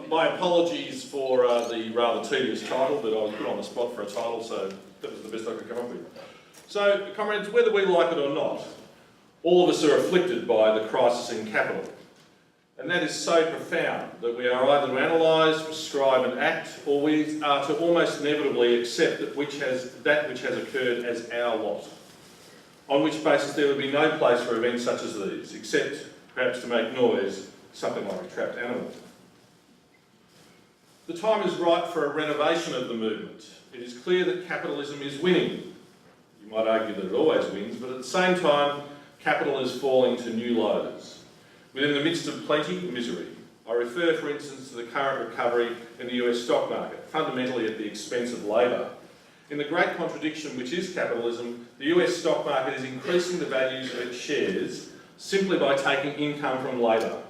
My apologies for the rather tedious title, but I was put on the spot for a title, so that was the best I could come up with. So, comrades, whether we like it or not, all of us are afflicted by the crisis in capital. And that is so profound that we are either to analyse, prescribe and act, or we are to almost inevitably accept that which has occurred as our lot. On which basis there would be no place for events such as these, except perhaps to make noise, something like a trapped animal. The time is right for a renovation of the movement. It is clear that capitalism is winning. You might argue that it always wins, but at the same time, capital is falling to new lows. Within the midst of plenty, misery. I refer, for instance, to the current recovery in the US stock market, fundamentally at the expense of labour. In the great contradiction which is capitalism, the US stock market is increasing the values of its shares simply by taking income from labour.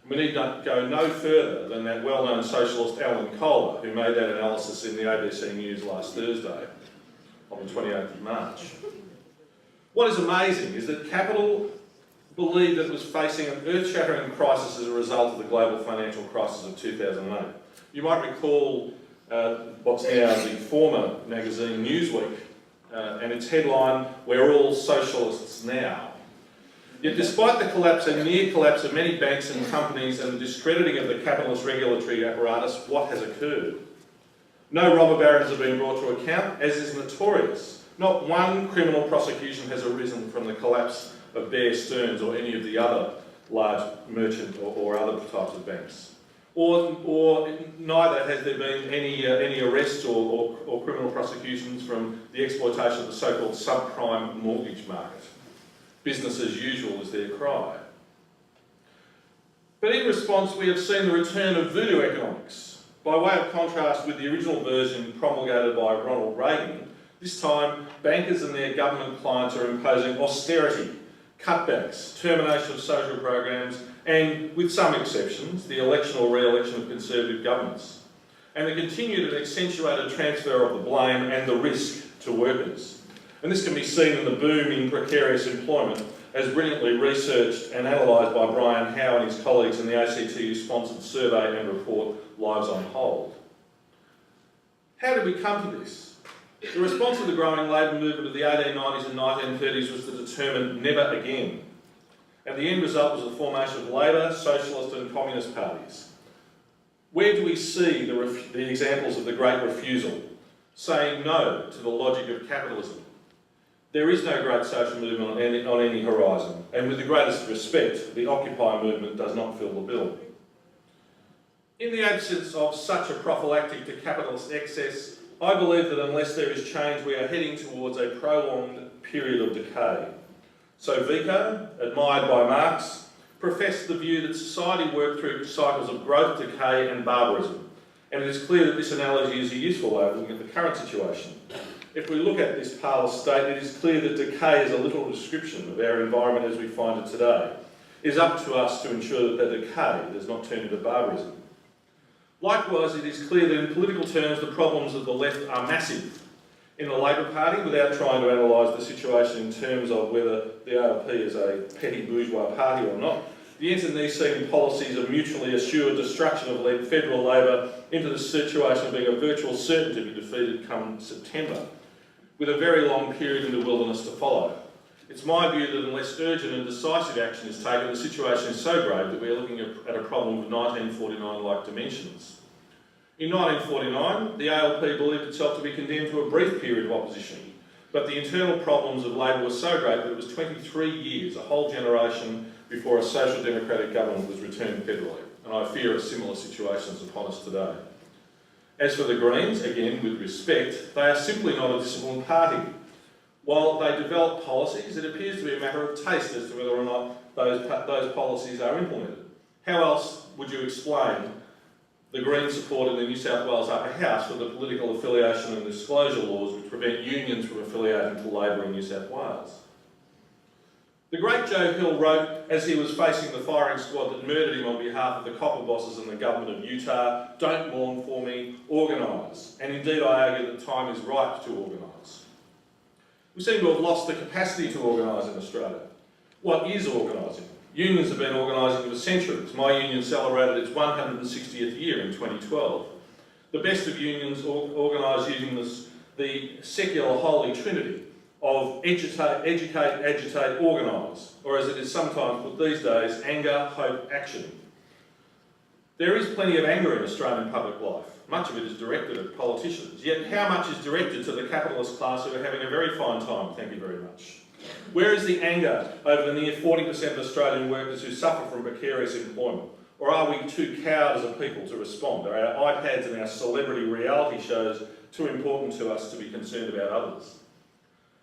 We need not go no further than that well-known socialist Alan Kohler, who made that analysis in the ABC News last Thursday, on the 28th of March. What is amazing is that capital believed that it was facing an earth-shattering crisis as a result of the global financial crisis of 2008. You might recall what's now the former magazine Newsweek and its headline, "We're all socialists now." Yet despite the collapse and near collapse of many banks and companies and the discrediting of the capitalist regulatory apparatus, what has occurred? No robber barons have been brought to account, as is notorious. Not one criminal prosecution has arisen from the collapse of Bear Stearns or any of the other large merchant or other types of banks. Or neither has there been any arrests or criminal prosecutions from the exploitation of the so-called subprime mortgage market. Business as usual is their cry. But in response, we have seen the return of voodoo economics. By way of contrast with the original version promulgated by Ronald Reagan, this time bankers and their government clients are imposing austerity, cutbacks, termination of social programs, and, with some exceptions, the election or re-election of Conservative governments, and the continued and accentuated transfer of the blame and the risk to workers. And this can be seen in the boom in precarious employment, as brilliantly researched and analysed by Brian Howe and his colleagues in the ACTU-sponsored survey and report, Lives on Hold. How did we come to this? The response of the growing labour movement of the 1890s and 1930s was to determine never again. And the end result was the formation of Labour, Socialist and Communist parties. Where do we see the examples of the great refusal, saying no to the logic of capitalism? There is no great social movement on any horizon, and with the greatest respect, the Occupy movement does not fill the bill. In the absence of such a prophylactic to capitalist excess, I believe that unless there is change, we are heading towards a prolonged period of decay. So Vico, admired by Marx, professed the view that society worked through cycles of growth, decay and barbarism, and it is clear that this analogy is a useful way of looking at the current situation. If we look at this parlous state, it is clear that decay is a literal description of our environment as we find it today. It is up to us to ensure that the decay does not turn into barbarism. Likewise, it is clear that in political terms, the problems of the left are massive. In the Labor Party, without trying to analyse the situation in terms of whether the ALP is a petty bourgeois party or not, the internecine policies of mutually assured destruction of federal Labor into the situation of being a virtual certainty to be defeated come September, with a very long period in the wilderness to follow. It's my view that unless urgent and decisive action is taken, the situation is so grave that we are looking at a problem of 1949-like dimensions. In 1949, the ALP believed itself to be condemned to a brief period of opposition, but the internal problems of Labor were so great that it was 23 years, a whole generation, before a social democratic government was returned federally, and I fear a similar situation is upon us today. As for the Greens, again with respect, they are simply not a disciplined party. While they develop policies, it appears to be a matter of taste as to whether or not those policies are implemented. How else would you explain the Greens support in the New South Wales Upper House for the political affiliation and disclosure laws which prevent unions from affiliating to Labor in New South Wales? The great Joe Hill wrote, as he was facing the firing squad that murdered him on behalf of the copper bosses and the government of Utah, "Don't mourn for me, organise." And indeed I argue that time is ripe to organise. We seem to have lost the capacity to organise in Australia. What is organising? Unions have been organising for centuries. My union celebrated its 160th year in 2012. The best of unions organised using the secular holy trinity of educate, agitate, organise, or as it is sometimes put these days, anger, hope, action. There is plenty of anger in Australian public life. Much of it is directed at politicians. Yet how much is directed to the capitalist class who are having a very fine time, thank you very much. Where is the anger over the near 40% of Australian workers who suffer from precarious employment? Or are we too cowed as a people to respond? Are our iPads and our celebrity reality shows too important to us to be concerned about others?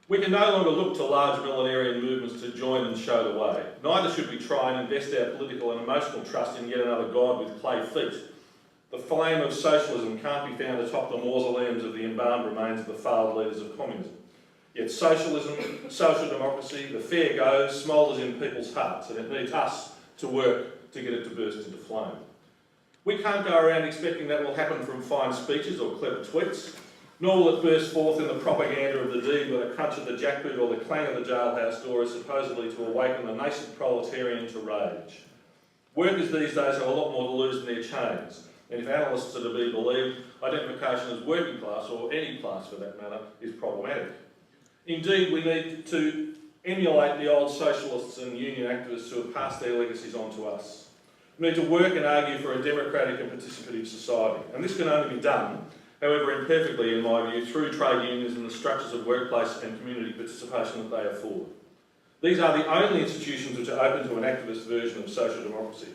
We can no longer look to large millenarian movements to join and show the way. Neither should we try and invest our political and emotional trust in yet another god with clay feet. The flame of socialism can't be found atop the mausoleums of the embalmed remains of the failed leaders of communism. Yet socialism, social democracy, the fair go, smoulders in people's hearts, and it needs us to work to get it to burst into flame. We can't go around expecting that will happen from fine speeches or clever tweets, nor will it burst forth in the propaganda of the deed with a crunch of the jackboot or the clang of the jailhouse door as supposedly to awaken the nascent proletarian to rage. Workers these days have a lot more to lose in their chains, and if analysts are to be believed, identification as working class, or any class for that matter, is problematic. Indeed, we need to emulate the old socialists and union activists who have passed their legacies on to us. We need to work and argue for a democratic and participative society, and this can only be done, however imperfectly in my view, through trade unions and the structures of workplace and community participation that they afford. These are the only institutions which are open to an activist version of social democracy.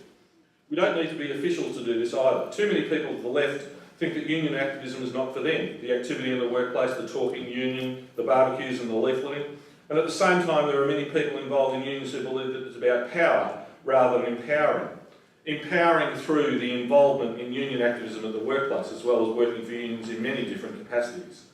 We don't need to be officials to do this either. Too many people to the left think that union activism is not for them. The activity in the workplace, the talking union, the barbecues and the leafleting. And at the same time, there are many people involved in unions who believe that it's about power rather than empowering. Empowering through the involvement in union activism at the workplace, as well as working for unions in many different capacities.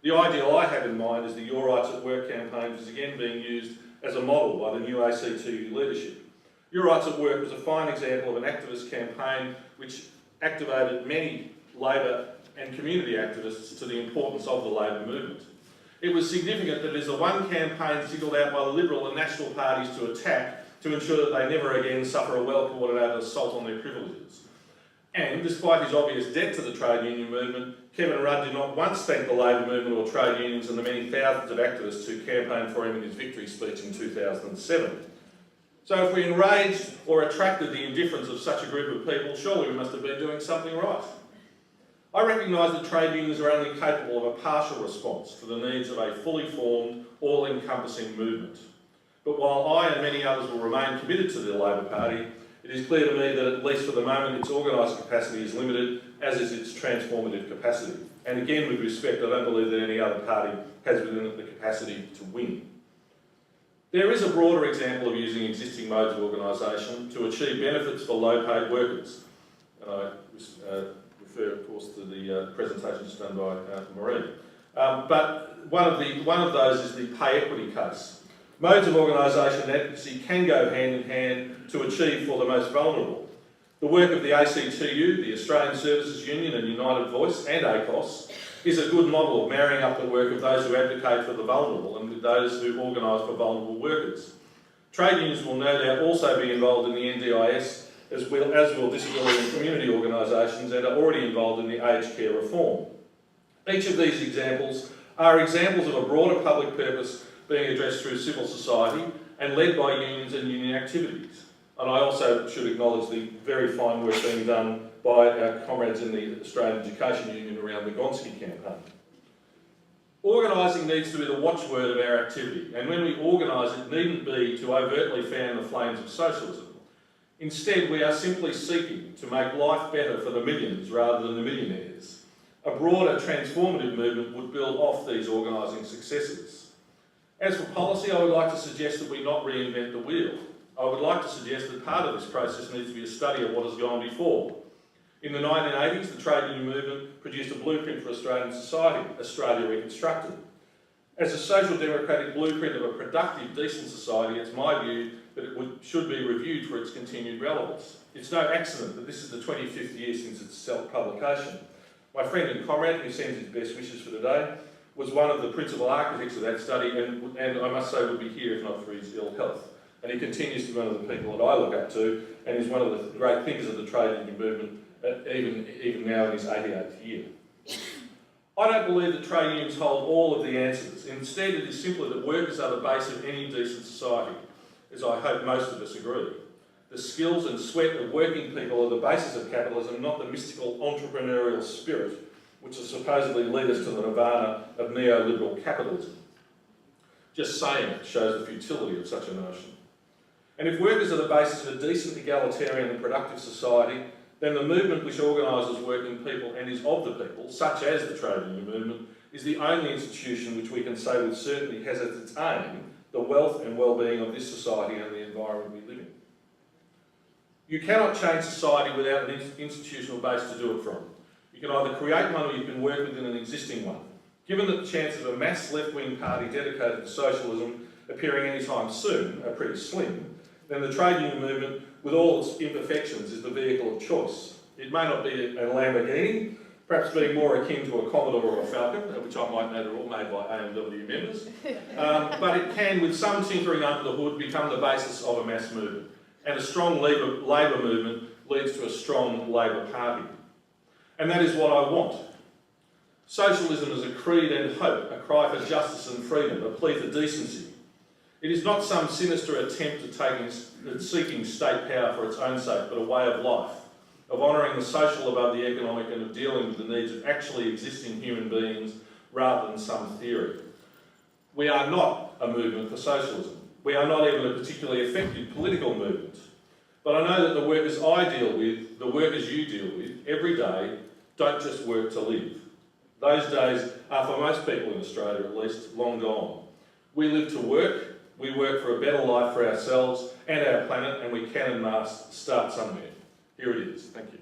The ideal I have in mind is the Your Rights at Work campaign, which is again being used as a model by the new ACTU leadership. Your Rights at Work was a fine example of an activist campaign which activated many labour and community activists to the importance of the labour movement. It was significant that it is the one campaign singled out by the Liberal and National parties to attack to ensure that they never again suffer a well-coordinated assault on their privileges. And despite his obvious debt to the trade union movement, Kevin Rudd did not once thank the labour movement or trade unions and the many thousands of activists who campaigned for him in his victory speech in 2007. So if we enraged or attracted the indifference of such a group of people, surely we must have been doing something right. I recognise that trade unions are only capable of a partial response to the needs of a fully formed, all-encompassing movement. But while I and many others will remain committed to the Labor Party, it is clear to me that at least for the moment its organised capacity is limited, as is its transformative capacity. And again, with respect, I don't believe that any other party has within it the capacity to win. There is a broader example of using existing modes of organisation to achieve benefits for low-paid workers. And I refer, of course, to the presentation just done by Marie. But one of those is the pay equity case. Modes of organisation and advocacy can go hand in hand to achieve for the most vulnerable. The work of the ACTU, the Australian Services Union and United Voice, and ACOS, is a good model of marrying up the work of those who advocate for the vulnerable and with those who organise for vulnerable workers. Trade unions will no doubt also be involved in the NDIS, as will disability and community organisations, and are already involved in the aged care reform. Each of these examples are examples of a broader public purpose being addressed through civil society and led by unions and union activities. And I also should acknowledge the very fine work being done by our comrades in the Australian Education Union around the Gonski campaign. Organising needs to be the watchword of our activity, and when we organise it needn't be to overtly fan the flames of socialism. Instead, we are simply seeking to make life better for the millions rather than the millionaires. A broader transformative movement would build off these organising successes. As for policy, I would like to suggest that we not reinvent the wheel. I would like to suggest that part of this process needs to be a study of what has gone before. In the 1980s, the trade union movement produced a blueprint for Australian society, Australia Reconstructed. As a social democratic blueprint of a productive, decent society, it's my view that it should be reviewed for its continued relevance. It's no accident that this is the 25th year since its self-publication. My friend and comrade, who sends his best wishes for today, was one of the principal architects of that study and I must say would be here if not for his ill health. And he continues to be one of the people that I look up to, and is one of the great thinkers of the trade union movement, even now in his 88th year. I don't believe that trade unions hold all of the answers. Instead, it is simply that workers are the base of any decent society, as I hope most of us agree. The skills and sweat of working people are the basis of capitalism, not the mystical entrepreneurial spirit which will supposedly lead us to the nirvana of neoliberal capitalism. Just saying it shows the futility of such a notion. And if workers are the basis of a decent, egalitarian and productive society, then the movement which organises working people and is of the people, such as the trade union movement, is the only institution which we can say with certainty has as its aim the wealth and well-being of this society and the environment we live in. You cannot change society without an institutional base to do it from. You can either create one or you can work within an existing one. Given that the chances of a mass left-wing party dedicated to socialism appearing anytime soon are pretty slim, then the trade union movement, with all its imperfections, is the vehicle of choice. It may not be a Lamborghini, perhaps being more akin to a Commodore or a Falcon, which I might note are all made by AMW members, but it can, with some tinkering under the hood, become the basis of a mass movement. And a strong labour movement leads to a strong Labour Party. And that is what I want. Socialism is a creed and hope, a cry for justice and freedom, a plea for decency. It is not some sinister attempt at seeking state power for its own sake, but a way of life, of honouring the social above the economic and of dealing with the needs of actually existing human beings rather than some theory. We are not a movement for socialism. We are not even a particularly effective political movement. But I know that the workers I deal with, the workers you deal with, every day, don't just work to live. Those days are, for most people in Australia at least, long gone. We live to work, we work for a better life for ourselves and our planet, and we can and must start somewhere. Here it is. Thank you.